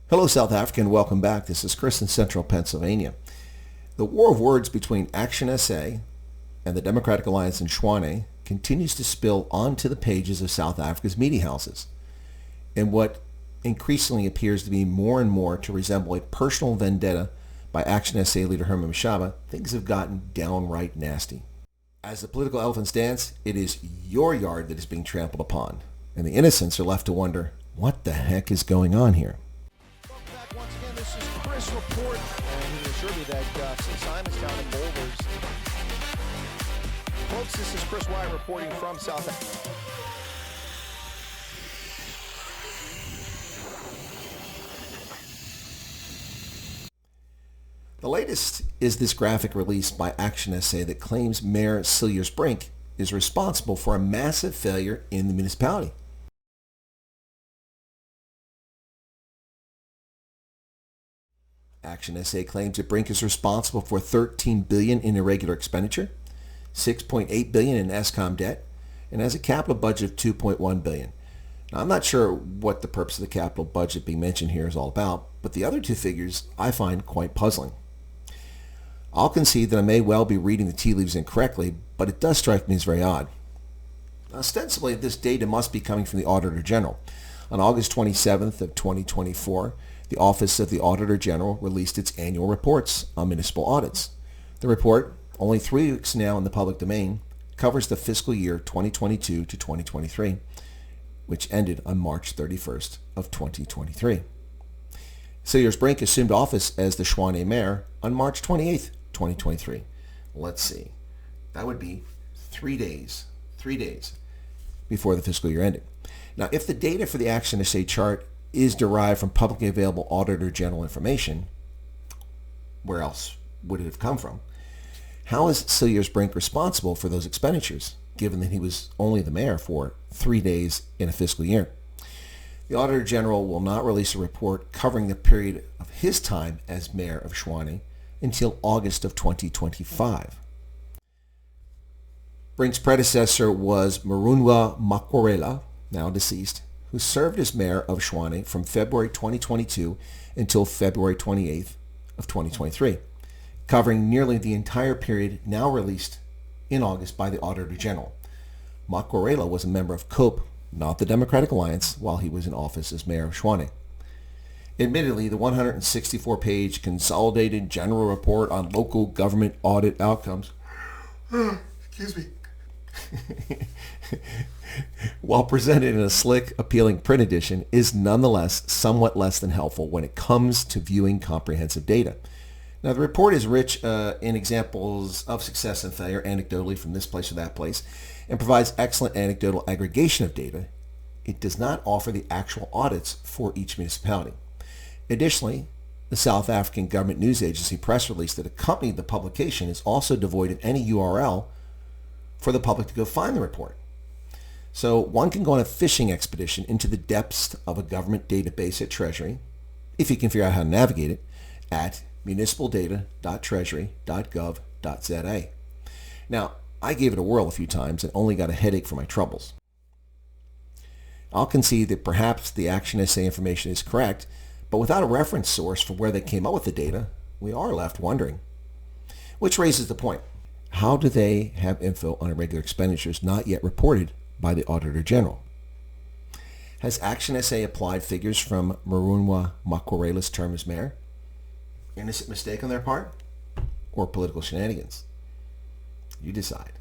Hello South Africa and welcome back. This is Chris in Central Pennsylvania. The war of words between ActionSA and the Democratic Alliance in Tshwane continues to spill onto the pages of South Africa's media houses in what increasingly appears to be more and more to resemble a personal vendetta by ActionSA leader Herman Mashaba. Things have gotten downright nasty. As the political elephants dance, it is your yard that is being trampled upon, and the innocents are left to wonder, what the heck is going on here? Once again, this is Chris report, and he assured me that St. Simon's down in Boulders. Folks, this is Chris Wyatt reporting from South Africa. The latest is this graphic release by ActionSA that claims Mayor Cilliers Brink is responsible for a massive failure in the municipality. ActionSA claims that Brink is responsible for $13 billion in irregular expenditure, $6.8 billion in ESCOM debt, and has a capital budget of $2.1 billion. Now, I'm not sure what the purpose of the capital budget being mentioned here is all about, but the other two figures I find quite puzzling. I'll concede that I may well be reading the tea leaves incorrectly, but it does strike me as very odd. Ostensibly, this data must be coming from the Auditor General. On August 27th of 2024, the Office of the Auditor General released its annual reports on municipal audits. The report, only 3 weeks now in the public domain, covers the fiscal year 2022 to 2023, which ended on March 31st of 2023. Cilliers Brink assumed office as the Tshwane mayor on March 28th, 2023. Let's see. That would be 3 days before the fiscal year ended. Now, if the data for the ActionSA chart is derived from publicly available Auditor General information, where else would it have come from? How is Cilliers Brink responsible for those expenditures, given that he was only the mayor for 3 days in a fiscal year? The Auditor General will not release a report covering the period of his time as mayor of Tshwane until August of 2025. Brink's predecessor was Marunwa Makwarela, now deceased, who served as mayor of Tshwane from February 2022 until February 28th of 2023, covering nearly the entire period now released in August by the Auditor General. Makwarela was a member of COPE, not the Democratic Alliance, while he was in office as mayor of Tshwane. Admittedly, the 164-page Consolidated General Report on Local Government Audit Outcomes while presented in a slick, appealing print edition, is nonetheless somewhat less than helpful when it comes to viewing comprehensive data. Now, the report is rich in examples of success and failure, anecdotally from this place or that place, and provides excellent anecdotal aggregation of data. It does not offer the actual audits for each municipality. Additionally, the South African Government News Agency press release that accompanied the publication is also devoid of any URL for the public to go find the report. So one can go on a fishing expedition into the depths of a government database at Treasury, if you can figure out how to navigate it, at municipaldata.treasury.gov.za. Now, I gave it a whirl a few times and only got a headache for my troubles. I'll concede that perhaps the ActionSA information is correct, but without a reference source for where they came up with the data, we are left wondering. Which raises the point. How do they have info on irregular expenditures not yet reported by the Auditor General? Has ActionSA applied figures from Marunwa Makwarela's term as mayor? Innocent mistake on their part? Or political shenanigans? You decide.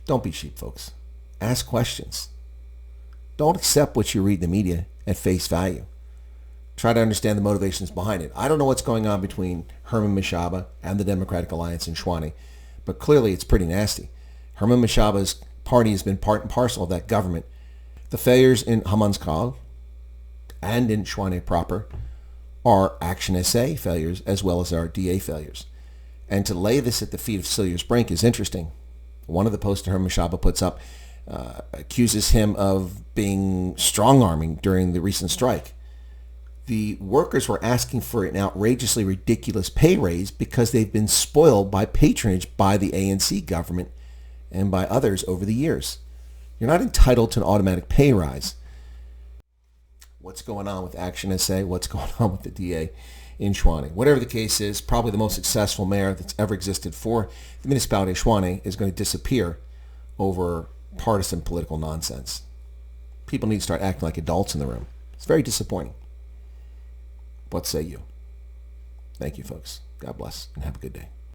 Don't be sheep, folks. Ask questions. Don't accept what you read in the media at face value. Try to understand the motivations behind it. I don't know what's going on between Herman Mashaba and the Democratic Alliance in Tshwane, but clearly it's pretty nasty. Herman Mashaba's party has been part and parcel of that government. The failures in Hammanskraal and in Tshwane proper are ActionSA failures as well as our DA failures. And to lay this at the feet of Cilliers Brink is interesting. One of the posts that Herman Mashaba puts up accuses him of being strong-arming during the recent strike. The workers were asking for an outrageously ridiculous pay raise because they've been spoiled by patronage by the ANC government and by others over the years. You're not entitled to an automatic pay rise. what's going on with ActionSA, what's going on with the DA in Tshwane. Whatever the case is, probably the most successful mayor that's ever existed for the municipality of Tshwane is going to disappear over partisan political nonsense. People need to start acting like adults in the room. It's very disappointing. What say you? Thank you, folks. God bless, and have a good day.